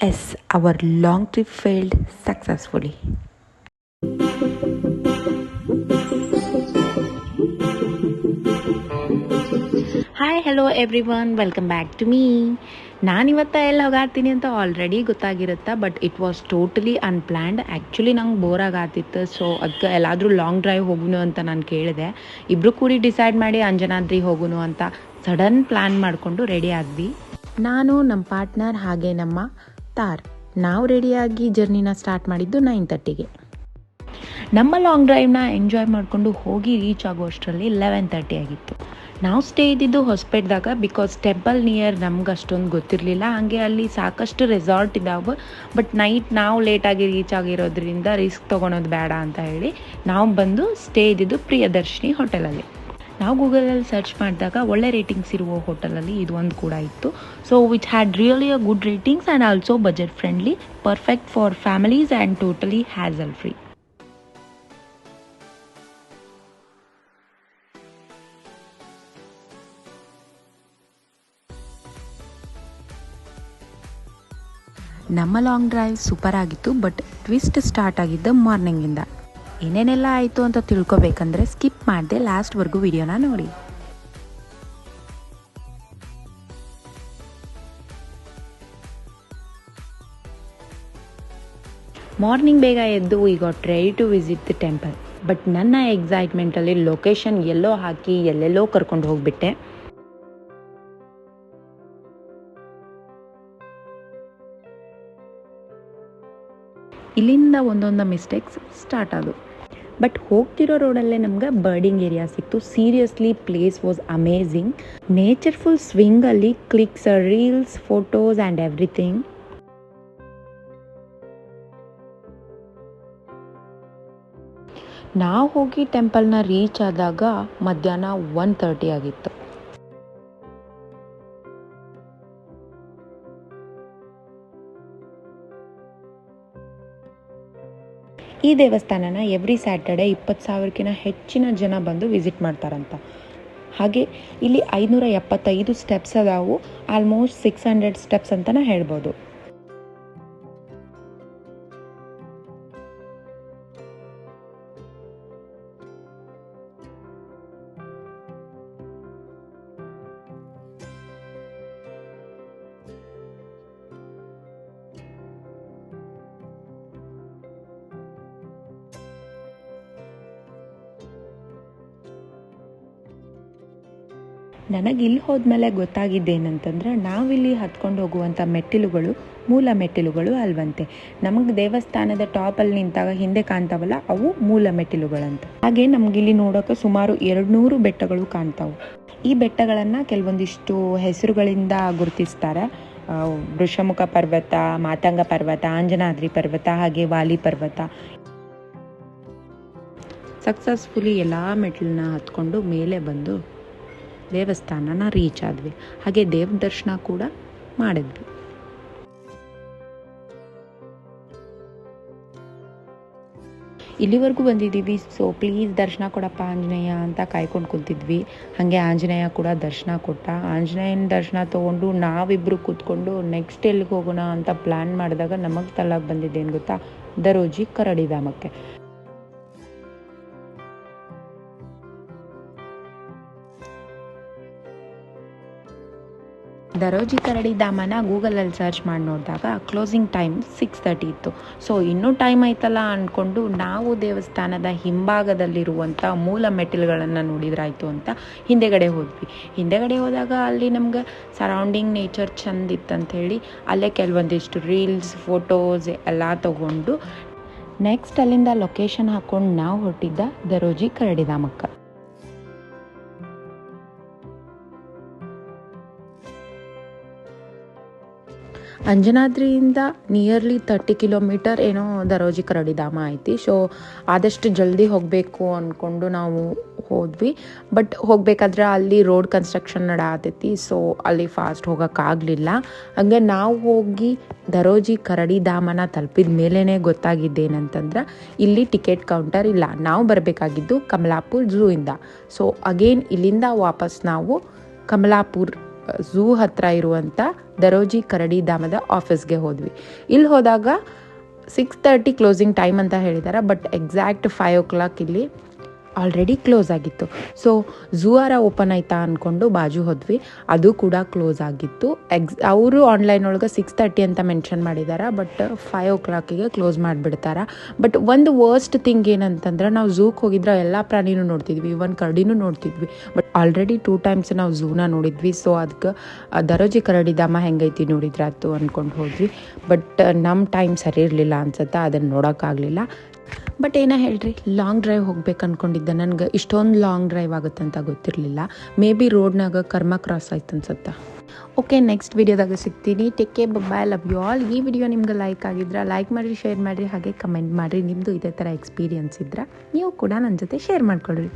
Yes, our long trip failed successfully. Hi hello everyone welcome back to me. ನಾನಿವತ್ತ ಎಲ್ಲಿ ಹೋಗಾತೀನಿ ಅಂತ already ಗೊತ್ತಾಗಿರುತ್ತೆ, but it was totally unplanned. Actually ನಂಗೆ bore ಆಗತ್ತಿತ್ತು, so ಅದಕ್ಕೆ ಎಲ್ಲಾದರೂ ಲಾಂಗ್ ಡ್ರೈವ್ ಹೋಗುನು ಅಂತ ನಾನು ಕೇಳಿದೆ. ಇಬ್ಬರು ಕೂಡಿ ಡಿಸೈಡ್ ಮಾಡಿ ಅಂಜನಾದ್ರಿ ಹೋಗುನು ಅಂತ ಸಡನ್ ಪ್ಲ್ಯಾನ್ ಮಾಡಿಕೊಂಡು ರೆಡಿ ಆದ್ವಿ. ನಾನು, ನಮ್ಮ ಪಾರ್ಟ್ನರ್ ಹಾಗೆ ನಮ್ಮ ತಾರ್ ನಾವು ರೆಡಿಯಾಗಿ ಜರ್ನಿನ ಸ್ಟಾರ್ಟ್ ಮಾಡಿದ್ದು 9:30ಗೆ. ನಮ್ಮ ಲಾಂಗ್ ಡ್ರೈವ್ನ ಎಂಜಾಯ್ ಮಾಡಿಕೊಂಡು ಹೋಗಿ ರೀಚ್ ಆಗೋ ಅಷ್ಟರಲ್ಲಿ 11:30 ಆಗಿತ್ತು. ನಾವು ಸ್ಟೇ ಇದ್ದಿದ್ದು ಹೊಸಪೇಟೆದಾಗ, ಬಿಕಾಸ್ ಟೆಂಪಲ್ ನಿಯರ್ ನಮ್ಗೆ ಅಷ್ಟೊಂದು ಗೊತ್ತಿರಲಿಲ್ಲ. ಹಾಗೆ ಅಲ್ಲಿ ಸಾಕಷ್ಟು ರೆಸಾರ್ಟ್ ಇದ್ದಾವೆ, ಬಟ್ ನೈಟ್ ನಾವು ಲೇಟಾಗಿ ರೀಚ್ ಆಗಿರೋದ್ರಿಂದ ರಿಸ್ಕ್ ತೊಗೊಳೋದು ಬೇಡ ಅಂತ ಹೇಳಿ ನಾವು ಬಂದು ಸ್ಟೇ ಇದ್ದಿದ್ದು ಪ್ರಿಯದರ್ಶಿನಿ ಹೋಟೆಲಲ್ಲಿ. ನಾವು ಗೂಗಲಲ್ಲಿ ಸರ್ಚ್ ಮಾಡಿದಾಗ ಒಳ್ಳೆ ರೇಟಿಂಗ್ಸ್ ಇರುವ ಹೋಟೆಲಲ್ಲಿ ಇದು ಒಂದು ಕೂಡ ಇತ್ತು. So which had really a good ratings and also budget friendly, perfect for families and totally hassle free. ನಮ್ಮ ಲಾಂಗ್ ಡ್ರೈವ್ ಸೂಪರ್ ಆಗಿತ್ತು, ಬಟ್ ಟ್ವಿಸ್ಟ್ ಸ್ಟಾರ್ಟ್ ಆಗಿದ್ದು ಮಾರ್ನಿಂಗಿಂದ. ಏನೇನೆಲ್ಲ ಆಯಿತು ಅಂತ ತಿಳ್ಕೊಬೇಕಂದ್ರೆ ಸ್ಕಿಪ್ ಮಾಡದೆ ಲಾಸ್ಟ್ವರೆಗೂ ವಿಡಿಯೋನ ನೋಡಿ. ಮಾರ್ನಿಂಗ್ ಬೇಗ ಎದ್ದು we got ready to visit the temple. But ನನ್ನ ಎಕ್ಸೈಟ್ಮೆಂಟಲ್ಲಿ ಲೊಕೇಶನ್ ಎಲ್ಲೋ ಹಾಕಿ ಎಲ್ಲೆಲ್ಲೋ ಕರ್ಕೊಂಡು ಹೋಗ್ಬಿಟ್ಟೆ. ಇಲ್ಲಿಂದ ಒಂದೊಂದು ಮಿಸ್ಟೇಕ್ಸ್ ಸ್ಟಾರ್ಟ್ ಆದವು. ಬಟ್ ಹೋಗ್ತಿರೋ ರೋಡಲ್ಲೇ ನಮ್ಗೆ ಬರ್ಡಿಂಗ್ ಏರಿಯಾ ಸಿಕ್ತು. Seriously place was amazing. ನೇಚರ್ಫುಲ್ ಸ್ವಿಂಗಲ್ಲಿ clicks, reels, photos and everything. ನಾವು ಹೋಗಿ ಟೆಂಪಲ್ನ ರೀಚ್ ಆದಾಗ ಮಧ್ಯಾಹ್ನ 1:30 ಆಗಿತ್ತು. ಈ ದೇವಸ್ಥಾನನ ಎವ್ರಿ ಸ್ಯಾಟರ್ಡೆ 20,000ಕ್ಕಿಂತ ಹೆಚ್ಚಿನ ಜನ ಬಂದು ವಿಸಿಟ್ ಮಾಡ್ತಾರಂತ. ಹಾಗೆ ಇಲ್ಲಿ 575 ಸ್ಟೆಪ್ಸ್ ಅದಾವು. ಆಲ್ಮೋಸ್ಟ್ 600 ಸ್ಟೆಪ್ಸ್ ಅಂತಲೇ ಹೇಳ್ಬೋದು. ನನಗೆ ಇಲ್ಲಿ ಹೋದ್ಮೇಲೆ ಗೊತ್ತಾಗಿದ್ದೇನಂತಂದ್ರೆ, ನಾವಿಲ್ಲಿ ಹತ್ಕೊಂಡು ಹೋಗುವಂಥ ಮೆಟ್ಟಿಲುಗಳು ಮೂಲ ಮೆಟ್ಟಿಲುಗಳು ಅಲ್ವಂತೆ. ನಮಗೆ ದೇವಸ್ಥಾನದ ಟಾಪಲ್ಲಿ ನಿಂತಾಗ ಹಿಂದೆ ಕಾಣ್ತಾವಲ್ಲ, ಅವು ಮೂಲ ಮೆಟ್ಟಿಲುಗಳಂತ. ಹಾಗೆ ನಮಗಿಲ್ಲಿ ನೋಡೋಕೆ ಸುಮಾರು 200 ಬೆಟ್ಟಗಳು ಕಾಣ್ತಾವೆ. ಈ ಬೆಟ್ಟಗಳನ್ನು ಕೆಲವೊಂದಿಷ್ಟು ಹೆಸರುಗಳಿಂದ ಗುರುತಿಸ್ತಾರೆ. ವೃಷಮುಖ ಪರ್ವತ, ಮಾತಂಗ ಪರ್ವತ, ಅಂಜನಾದ್ರಿ ಪರ್ವತ, ಹಾಗೆ ವಾಲಿ ಪರ್ವತ. ಸಕ್ಸಸ್ಫುಲಿ ಎಲ್ಲ ಮೆಟ್ಟಿಲನ್ನ ಹತ್ಕೊಂಡು ಮೇಲೆ ಬಂದು ದೇವಸ್ಥಾನನ ರೀಚ್ ಆದ್ವಿ. ಹಾಗೆ ದೇವ ದರ್ಶನ ಕೂಡ ಮಾಡಿದ್ವಿ. ಇಲ್ಲಿವರೆಗೂ ಬಂದಿದ್ದೀವಿ, ಸೊ ಪ್ಲೀಸ್ ದರ್ಶನ ಕೊಡಪ್ಪ ಆಂಜನೇಯ ಅಂತ ಕಾಯ್ಕೊಂಡು ಕುಂತಿದ್ವಿ. ಹಾಗೆ ಆಂಜನೇಯ ಕೂಡ ದರ್ಶನ ಕೊಟ್ಟ. ಆಂಜನೇಯನ ದರ್ಶನ ತೊಗೊಂಡು ನಾವಿಬ್ಬರು ಕೂತ್ಕೊಂಡು ನೆಕ್ಸ್ಟ್ ಎಲ್ಲಿಗೆ ಹೋಗೋಣ ಅಂತ ಪ್ಲ್ಯಾನ್ ಮಾಡಿದಾಗ ನಮಗೆ ತಲೆಗೆ ಬಂದಿದ್ದೇನು ಗೊತ್ತಾ, ದರೋಜಿ ಕರಡಿಧಾಮಕ್ಕೆ. ದರೋಜಿ ಕರಡಿಧಾಮನ ಗೂಗಲಲ್ಲಿ ಸರ್ಚ್ ಮಾಡಿ ನೋಡಿದಾಗ ಕ್ಲೋಸಿಂಗ್ ಟೈಮ್ 6:30 ಇತ್ತು. ಸೊ ಇನ್ನೂ ಟೈಮ್ ಆಯ್ತಲ್ಲ ಅಂದ್ಕೊಂಡು ನಾವು ದೇವಸ್ಥಾನದ ಹಿಂಭಾಗದಲ್ಲಿರುವಂಥ ಮೂಲ ಮೆಟ್ಟಿಲುಗಳನ್ನು ನೋಡಿದ್ರಾಯ್ತು ಅಂತ ಹಿಂದೆಗಡೆ ಹೋದ್ವಿ. ಹಿಂದೆಗಡೆ ಹೋದಾಗ ಅಲ್ಲಿ ನಮ್ಗೆ ಸರೌಂಡಿಂಗ್ ನೇಚರ್ ಚೆಂದ ಇತ್ತಂಥೇಳಿ ಅಲ್ಲೇ ಕೆಲವೊಂದಿಷ್ಟು ರೀಲ್ಸ್, ಫೋಟೋಸ್ ಎಲ್ಲ ತೊಗೊಂಡು ನೆಕ್ಸ್ಟ್ ಅಲ್ಲಿಂದ ಲೊಕೇಶನ್ ಹಾಕ್ಕೊಂಡು ನಾವು ಹೊರಟಿದ್ದ ದರೋಜಿ ಕರಡಿಧಾಮಕ್ಕೆ. ಅಂಜನಾದ್ರಿಯಿಂದ ನಿಯರ್ಲಿ 30 ಕಿಲೋಮೀಟರ್ ಏನೋ ದರೋಜಿ ಕರಡಿಧಾಮ ಐತಿ. ಸೊ ಆದಷ್ಟು ಜಲ್ದಿ ಹೋಗಬೇಕು ಅಂದ್ಕೊಂಡು ನಾವು ಹೋದ್ವಿ. ಬಟ್ ಹೋಗಬೇಕಾದ್ರೆ ಅಲ್ಲಿ ರೋಡ್ ಕನ್ಸ್ಟ್ರಕ್ಷನ್ ನಡಾತೈತಿ, ಸೊ ಅಲ್ಲಿ ಫಾಸ್ಟ್ ಹೋಗೋಕ್ಕಾಗಲಿಲ್ಲ. ಹಂಗೆ ನಾವು ಹೋಗಿ ದರೋಜಿ ಕರಡಿಧಾಮನ ತಲುಪಿದ ಮೇಲೇ ಗೊತ್ತಾಗಿದ್ದೇನಂತಂದ್ರೆ, ಇಲ್ಲಿ ಟಿಕೆಟ್ ಕೌಂಟರ್ ಇಲ್ಲ. ನಾವು ಬರಬೇಕಾಗಿದ್ದು ಕಮಲಾಪುರ್ ಝೂ ಇಂದ. ಸೊ ಅಗೇನ್ ಇಲ್ಲಿಂದ ವಾಪಸ್ ನಾವು ಕಮಲಾಪುರ್ ಝೂ ಹತ್ರ ಇರುವಂಥ ದರೋಜಿ ಕರಡಿ ಧಾಮದ ಆಫೀಸ್ಗೆ ಹೋದ್ವಿ. ಇಲ್ಲಿ ಹೋದಾಗ 6:30 ಕ್ಲೋಸಿಂಗ್ ಟೈಮ್ ಅಂತ ಹೇಳಿದ್ದಾರೆ, ಬಟ್ ಎಕ್ಸಾಕ್ಟ್ 5 ಇಲ್ಲಿ ಆಲ್ರೆಡಿ ಕ್ಲೋಸ್ ಆಗಿತ್ತು. ಸೊ ಝೂವಾರ ಓಪನ್ ಆಯ್ತಾ ಅಂದ್ಕೊಂಡು ಬಾಜು ಹೋದ್ವಿ, ಅದು ಕೂಡ ಕ್ಲೋಸ್ ಆಗಿತ್ತು. ಅವರು ಆನ್ಲೈನ್ ಒಳಗೆ 6:30 ಅಂತ ಮೆನ್ಷನ್ ಮಾಡಿದ್ದಾರೆ, ಬಟ್ 5 ಕ್ಲೋಸ್ ಮಾಡಿಬಿಡ್ತಾರೆ. ಬಟ್ ಒಂದು ವರ್ಸ್ಟ್ ಥಿಂಗ್ ಏನಂತಂದ್ರೆ, ನಾವು ಝೂಗೆ ಹೋಗಿದ್ರೆ ಎಲ್ಲ ಪ್ರಾಣಿನೂ ನೋಡ್ತಿದ್ವಿ, ಇವನ್ ಕರಡಿನೂ ನೋಡ್ತಿದ್ವಿ. ಬಟ್ ಆಲ್ರೆಡಿ 2 ಟೈಮ್ಸ್ ನಾವು ಝೂನ ನೋಡಿದ್ವಿ. ಸೊ ಅದಕ್ಕೆ ದರೋಜಿ ಕರಡಿ ಧಾಮ ಹೆಂಗೈತಿ ನೋಡಿದ್ರೆ ಆಯ್ತು ಅಂದ್ಕೊಂಡು ಹೋದ್ವಿ. ಬಟ್ ನಮ್ಮ ಟೈಮ್ ಸರಿ ಇರಲಿಲ್ಲ ಅನ್ಸುತ್ತೆ, ಅದನ್ನು ನೋಡೋಕ್ಕಾಗಲಿಲ್ಲ. ಬಟ್ ಏನೋ ಹೇಳ್ರಿ, ಲಾಂಗ್ ಡ್ರೈವ್ ಹೋಗ್ಬೇಕು ಅಂದ್ಕೊಂಡಿದ್ದೆ. ನನಗೆ ಇಷ್ಟೊಂದು ಲಾಂಗ್ ಡ್ರೈವ್ ಆಗುತ್ತಂತ ಗೊತ್ತಿರಲಿಲ್ಲ. ಮೇ ಬಿ ರೋಡ್ನಾಗ ಕರ್ಮ ಕ್ರಾಸ್ ಆಯ್ತು ಅನ್ಸುತ್ತೆ. ಓಕೆ, ನೆಕ್ಸ್ಟ್ ವಿಡಿಯೋದಾಗ ಸಿಗ್ತೀನಿ. Take care, bye, love you all. ಈ ವಿಡಿಯೋ ನಿಮ್ಗೆ ಲೈಕ್ ಆಗಿದ್ರೆ ಲೈಕ್ ಮಾಡಿರಿ, ಶೇರ್ ಮಾಡಿರಿ, ಹಾಗೆ ಕಮೆಂಟ್ ಮಾಡಿರಿ. ನಿಮ್ಮದು ಇದೇ ಥರ ಎಕ್ಸ್ಪೀರಿಯನ್ಸ್ ಇದ್ರೆ ನೀವು ಕೂಡ ನನ್ನ ಜೊತೆ ಶೇರ್ ಮಾಡ್ಕೊಳ್ರಿ.